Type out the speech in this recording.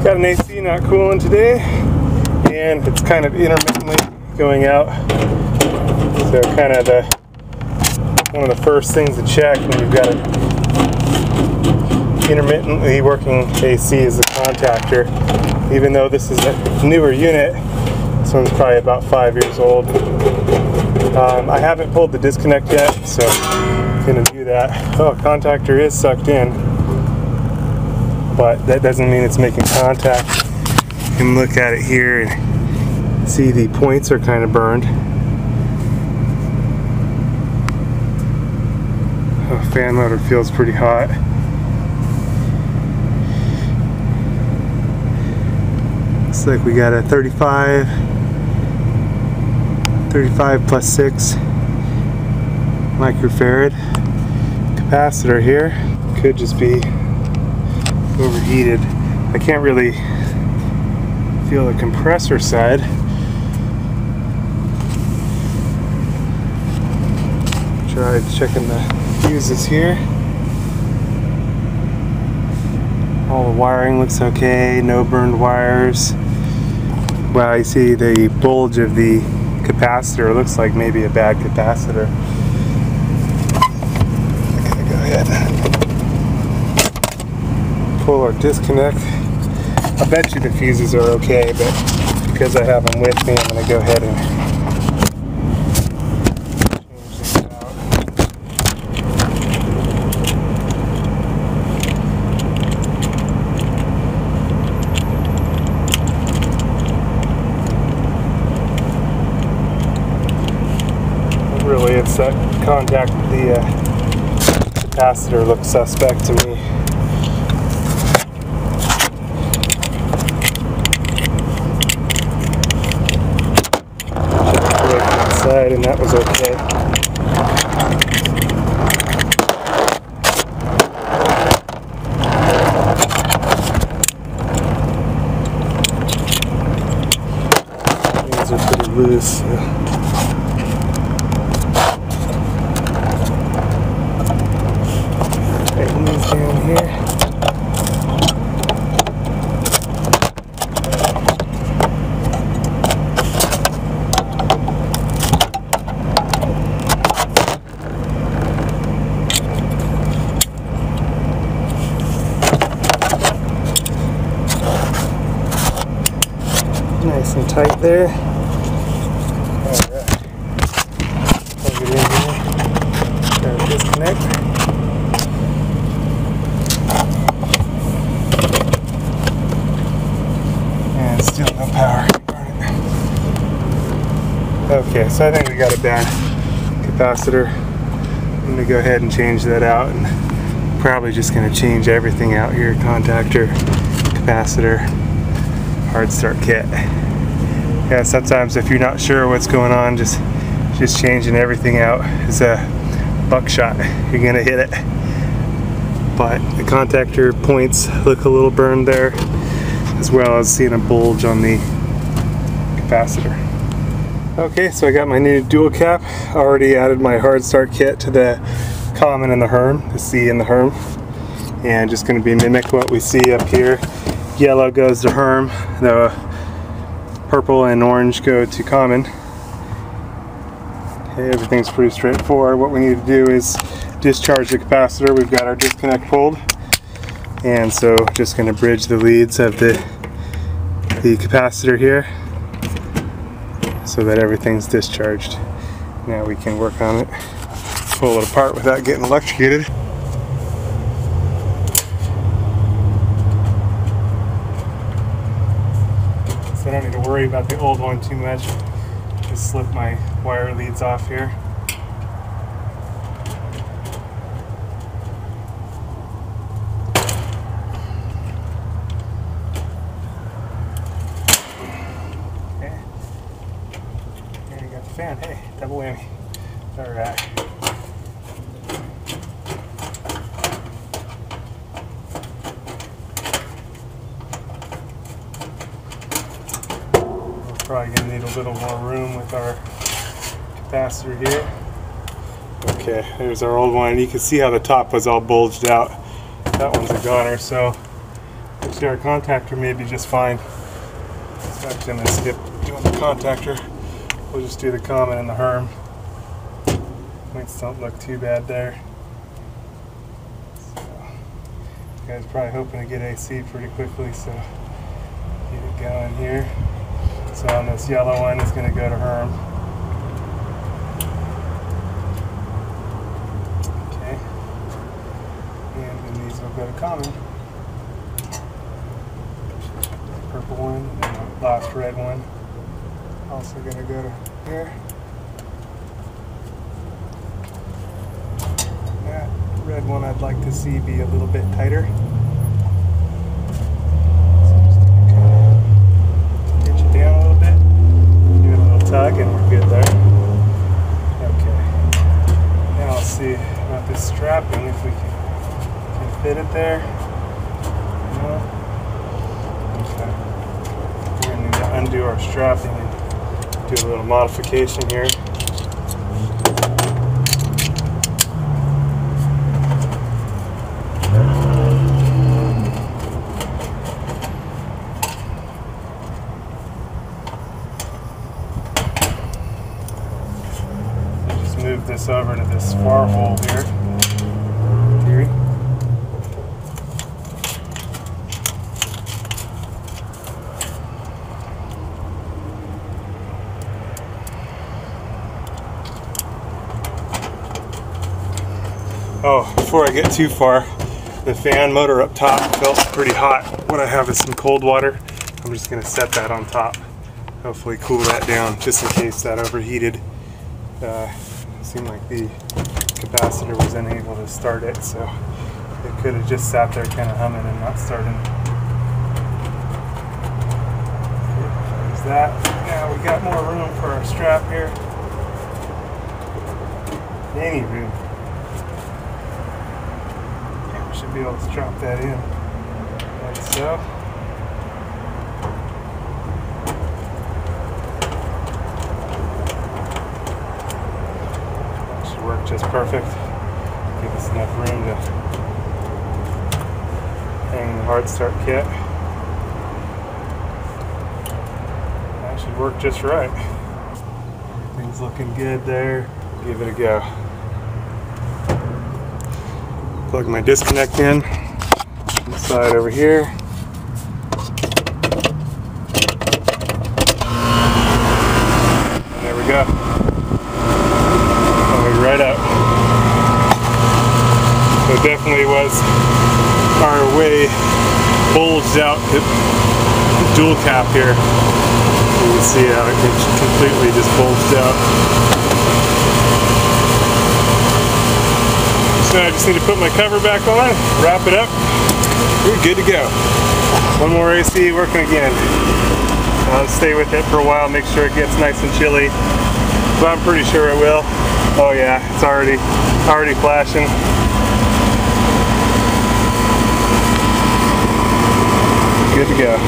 Got an AC not cooling today, and it's kind of intermittently going out. So kind of one of the first things to check when you've got an intermittently working AC is the contactor. Even though this is a newer unit, this one's probably about 5 years old. I haven't pulled the disconnect yet, so I'm going to do that. Oh, contactor is sucked in, but that doesn't mean it's making contact. You can look at it here and see the points are kind of burned. Oh, fan motor feels pretty hot. Looks like we got a 35 plus 6 microfarad capacitor here. Could just be overheated. I can't really feel the compressor side. Try checking the fuses here. All the wiring looks okay, no burned wires. Wow, you see the bulge of the capacitor. It looks like maybe a bad capacitor. I'm gonna go ahead and pull our disconnect. I bet you the fuses are okay, but because I have them with me, I'm gonna go ahead and change this out. Really, it's that contact with the capacitor looks suspect to me. Checked the inside, and that was okay. These are pretty loose. So. Tighten these down here. Nice and tight there. Alright. Plug it in here. Got to disconnect. Still no power. Okay, so I think we got a bad capacitor. I'm going to go ahead and change that out, and probably just going to change everything out here. Contactor, capacitor, hard start kit. Yeah, sometimes if you're not sure what's going on, just changing everything out is a buckshot. You're going to hit it. But the contactor points look a little burned there, as well as seeing a bulge on the capacitor. Okay, so I got my new dual cap. Already added my hard start kit to the common and the Herm, the C and the Herm. And just going to be mimic what we see up here. Yellow goes to Herm, the purple and orange go to common. Okay, everything's pretty straightforward. What we need to do is discharge the capacitor. We've got our disconnect pulled. And so just going to bridge the leads of the capacitor here so that everything's discharged. Now we can work on it, pull it apart without getting electrocuted. So I don't need to worry about the old one too much. Just slip my wire leads off here. Fan. Hey, double whammy. Alright. We're probably going to need a little more room with our capacitor here. Okay, there's our old one. You can see how the top was all bulged out. That one's a goner, so Actually, our contactor may be just fine. So actually, I'm going to skip doing the contactor. We'll just do the common and the Herm. Points don't look too bad there. So, you guys are probably hoping to get AC pretty quickly, so get it going here. So on this yellow one, it's going to go to Herm. Okay. And then these will go to common. Purple one, and then the last red one. Also going to go to here. That red one I'd like to see be a little bit tighter. So just pinch it down a little bit. Give it a little tug and we're good there. Okay. Now I'll see about this strapping, if we can fit it there. No. Okay. We're going to need to undo our strapping and do a little modification here. Just move this over to this far hole here. Oh, before I get too far, the fan motor up top felt pretty hot. What I have is some cold water. I'm just going to set that on top. Hopefully cool that down just in case that overheated. It seemed like the capacitor was unable to start it, so it could have just sat there kind of humming and not starting. There's that. Now we got more room for our strap here. Any room. Should be able to drop that in like so. That should work just perfect. Give us enough room to hang the hard start kit. That should work just right. Everything's looking good there. Give it a go. Plug my disconnect in, slide over here. And there we go. Right up. So it definitely was our way bulged out dual cap here. You can see how it completely just bulged out. So I just need to put my cover back on, wrap it up, we're good to go. One more AC working again. I'll stay with it for a while, make sure it gets nice and chilly. But I'm pretty sure it will. Oh yeah, it's already flashing. Good to go.